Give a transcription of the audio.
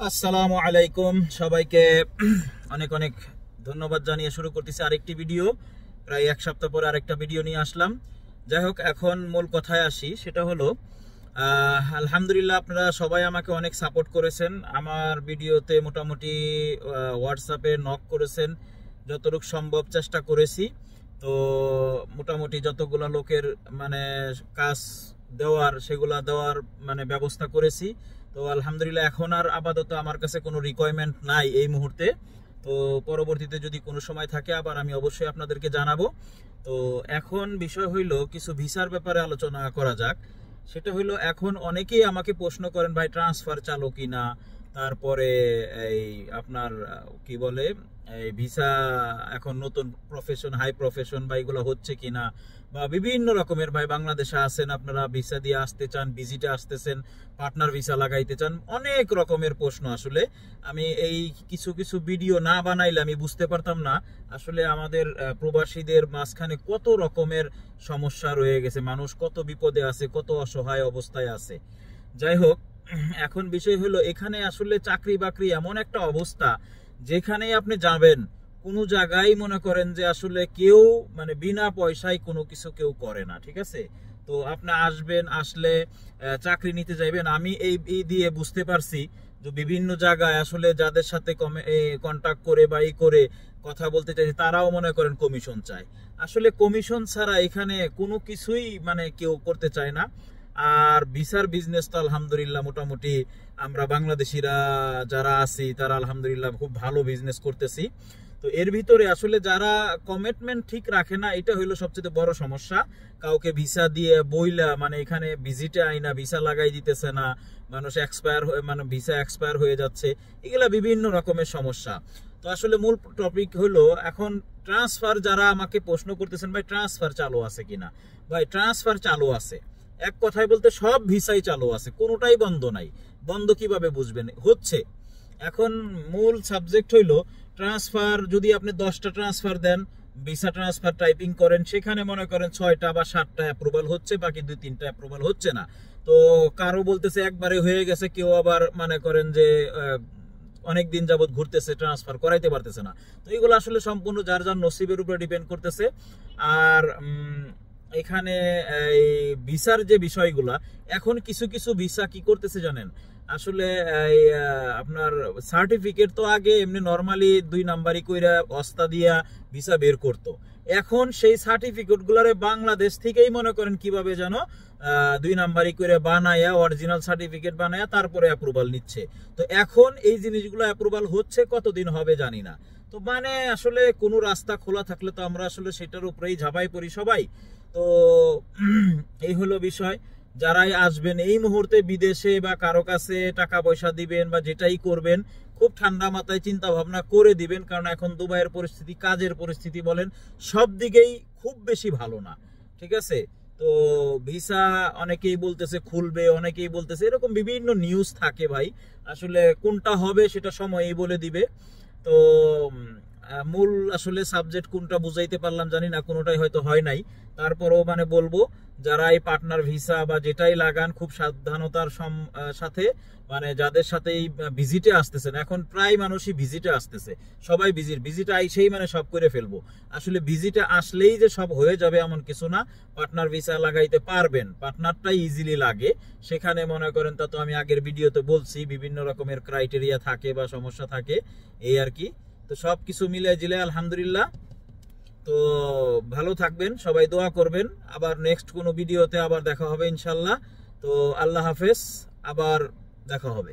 আসসালামু আলাইকুম সবাইকে অনেক অনেক ধন্যবাদ জানিয়ে শুরু করতেছি আরেকটি ভিডিও। প্রায় এক সপ্তাহ পরে আরেকটা ভিডিও নিয়ে আসলাম। যাই হোক, এখন মূল কথায় আসি, সেটা হলো আলহামদুলিল্লাহ আপনারা সবাই আমাকে অনেক সাপোর্ট করেছেন। আমার ভিডিওতে মোটামুটি হোয়াটসঅ্যাপে নক করেছেন, যতটুকু সম্ভব চেষ্টা করেছি। তো মোটামুটি যতগুলো লোকের মানে কাজ দেওয়ার সেগুলা দেওয়ার মানে ব্যবস্থা করেছি। তো আলহামদুলিল্লাহ এখন আর আপাতত আমার কাছে কোনো রিকোয়ারমেন্ট নাই এই মুহূর্তে। তো পরবর্তীতে যদি কোনো সময় থাকে আবার আমি অবশ্যই আপনাদেরকে জানাবো। তো এখন বিষয় হইল কিছু ভিসার ব্যাপারে আলোচনা করা যাক। সেটা হইলো, এখন অনেকেই আমাকে প্রশ্ন করেন ভাই ট্রান্সফার চালু কিনা, তারপরে এই আপনার কি বলে এই ভিসা এখন নতুন প্রফেশন হাই প্রফেশন বা এগুলো হচ্ছে কিনা, বা বিভিন্ন রকমের ভাই বাংলাদেশে আছেন আপনারা ভিসা দিয়ে আসতে চান, ভিজিটে আসতেছেন, পার্টনার ভিসা লাগাইতে চান, অনেক রকমের প্রশ্ন। আসলে আমি এই কিছু কিছু ভিডিও না বানাইলে আমি বুঝতে পারতাম না আসলে আমাদের প্রবাসীদের মাঝখানে কত রকমের সমস্যা রয়ে গেছে, মানুষ কত বিপদে আছে, কত অসহায় অবস্থায় আছে। যাই হোক, এখন বিষয় হলো এখানে আসলে চাকরি বাকরি এমন একটা অবস্থা যেখানে আপনি যাবেন কোনো জায়গায় মনে করেন যে আসলে কেউ মানে বিনা পয়সায় কোনো কিছু কেউ করে না, ঠিক আছে? তো আপনি আসবেন, আসলে চাকরি নিতে যাইবেন। আমি এই দিয়ে বুঝতে পারছি যে বিভিন্ন জায়গায় আসলে যাদের সাথে কন্টাক্ট করে বা করে কথা বলতে চাইছে তারাও মনে করেন কমিশন চায়। আসলে কমিশন ছাড়া এখানে কোনো কিছুই মানে কেউ করতে চায় না। আর ভিসার বিজনেস তো আলহামদুলিল্লাহ মোটামুটি আমরা বাংলাদেশিরা যারা আছি তারা আলহামদুলিল্লাহ খুব ভালো বিজনেস করতেছি। তো এর ভিতরে আসলে যারা কমিটমেন্ট ঠিক রাখে না, এটা হইলো সবচেয়ে বড় সমস্যা। কাউকে ভিসা দিয়ে বইলা মানে এখানে ভিজিটে আইনা ভিসা লাগাই দিতেছে না, মানুষ এক্সপায়ার হয়ে মানে ভিসা এক্সপায়ার হয়ে যাচ্ছে, এগুলা বিভিন্ন রকমের সমস্যা। তো আসলে মূল টপিক হলো এখন ট্রান্সফার। যারা আমাকে প্রশ্ন করতেছেন ভাই ট্রান্সফার চালু আছে কিনা, ভাই ট্রান্সফার চালু আছে। এক কথায় বলতে সব ভিসাই চালু আছে, কোনোটাই বন্ধ নাই। বন্ধ কিভাবে বুঝবেন? হচ্ছে। এখন মূল সাবজেক্ট হইলো ট্রান্সফার। যদি আপনি 10টা ট্রান্সফার দেন, ভিসা ট্রান্সফার টাইপিং করেন, সেখানে মনে করেন 6টা বা 7টা অ্যাপ্রুভাল হচ্ছে, বাকি 2-3টা অ্যাপ্রুভাল হচ্ছে না। তো কারো বলতেছে একবারে হয়ে গেছে, কেউ আবার মনে করেন যে অনেকদিন যাবত ঘুরতেছে, ট্রান্সফার করাইতে পারতেছে না। তো এগুলো আসলে সম্পূর্ণ যার যার নসিবের উপরে ডিপেন্ড করতেছে। আর এখানে এই ভিসার যে বিষয়গুলা, এখন কিছু কিছু ভিসা কি করতেছে জানেন? আসলে আপনার সার্টিফিকেট তো আগে এমনি নরমালি 2 নাম্বারই কইরা অস্তা দিয়া ভিসা বের করতো। এখন সেই সার্টিফিকেট গুলারে বাংলাদেশ থেকেই মনে করেন কিভাবে যেন 2 নাম্বারই করে বানায়া অরিজিনাল সার্টিফিকেট বানায়া তারপরে অ্যাপ্রুভাল নিচ্ছে। তো এখন এই জিনিসগুলো অ্যাপ্রুভাল হচ্ছে, কতদিন হবে জানি না। তো মানে আসলে কোনো রাস্তা খোলা থাকলে তো আমরা আসলে সেটার উপরেই ঝাঁপাই পড়ি সবাই। তো এই হলো বিষয়। যারাই আসবেন এই মুহূর্তে বিদেশে বা কারো কাছে টাকা পয়সা দিবেন বা যেটাই করবেন, খুব ঠান্ডা মাথায় চিন্তা ভাবনা করে দিবেন। কারণ এখন দুবাইয়ের পরিস্থিতি, কাজের পরিস্থিতি বলেন, সব দিকেই খুব বেশি ভালো না, ঠিক আছে? তো ভিসা অনেকেই বলতেছে খুলবে, অনেকেই বলতেছে এরকম বিভিন্ন নিউজ থাকে ভাই। আসলে কোনটা হবে সেটা সময়ই বলে দিবে। তো মূল আসলে সাবজেক্ট কোনটা বুঝাইতে পারলাম জানি না, কোনোটাই হয়তো হয় নাই। তারপরও মানে বলবো, যারা এই পার্টনার ভিসা বা যেটাই লাগান খুব সাবধানতার সাথে, মানে যাদের সাথে এই ভিজিটে আসতেছেন, এখন প্রায় মানুষই ভিজিটে আসতেছে, সবাই ভিজিটে আইসেই মানে সব করে ফেলবো। আসলে ভিজিটে আসলেই যে সব হয়ে যাবে এমন কিছু না। পার্টনার ভিসা লাগাইতে পারবেন, পার্টনারটাই ইজিলি লাগে। সেখানে মনে করেন, তা তো আমি আগের ভিডিওতে বলছি বিভিন্ন রকমের ক্রাইটেরিয়া থাকে বা সমস্যা থাকে, এই আর কি। তো সবকিছু মিলে জিলে আলহামদুলিল্লাহ। তো ভালো থাকবেন, সবাই দোয়া করবেন। আবার নেক্সট কোনো ভিডিওতে আবার দেখা হবে ইনশাল্লাহ। তো আল্লাহ হাফেজ, আবার দেখা হবে।